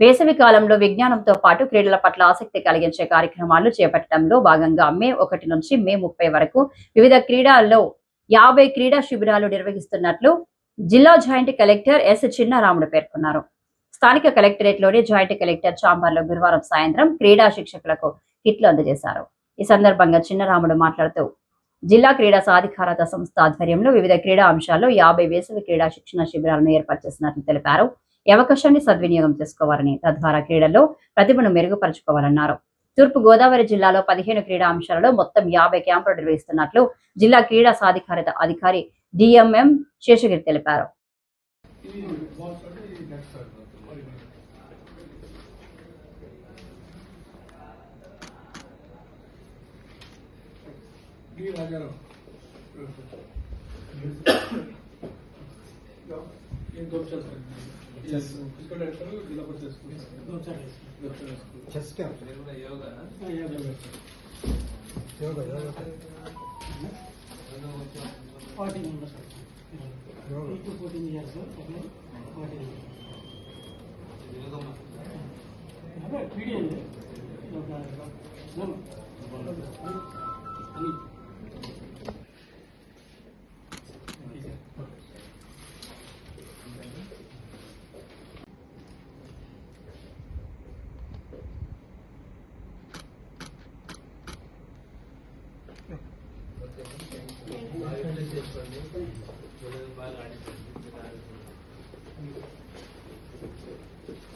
వేసవి కాలంలో విజ్ఞానంతో పాటు క్రీడల పట్ల ఆసక్తి కలిగించే కార్యక్రమాలు చేపట్టడంలో భాగంగా మే 1 నుంచి మే 30 వరకు వివిధ క్రీడల్లో 50 క్రీడా శిబిరాలు నిర్వహిస్తున్నట్లు జిల్లా జాయింట్ కలెక్టర్ ఎస్ చిన్నారాముడు పేర్కొన్నారు. స్థానిక కలెక్టరేట్లోని జాయింట్ కలెక్టర్ ఛాంబర్లో గురువారం సాయంత్రం క్రీడా శిక్షకులకు కిట్లు అందజేశారు. ఈ సందర్భంగా చిన్నారాముడు మాట్లాడుతూ జిల్లా క్రీడా సాధికారత సంస్థ ఆధ్వర్యంలో వివిధ క్రీడా అంశాల్లో 50 వేసవి క్రీడా శిక్షణ శిబిరాలను ఏర్పాటు చేసినట్లు తెలిపారు. ఈ అవకాశాన్ని సద్వినియోగం చేసుకోవాలని, తద్వారా క్రీడల్లో ప్రతిభను మెరుగుపరుచుకోవాలన్నారు. తూర్పు గోదావరి జిల్లాలో 15 క్రీడా అంశాలలో మొత్తం 50 క్యాంపులు నిర్వహిస్తున్నట్లు జిల్లా క్రీడా సాధికారత అధికారి డిఎంఎం శేషగిరి తెలిపారు. Yes. इसको डायरेक्टर जिला परिषद स्कूल दो चार चेस क्या yoga yoga yoga 40 members 8 to 14 years okay 40 yoga अबे वीडियो है योगा no ani బాగా ఆడింది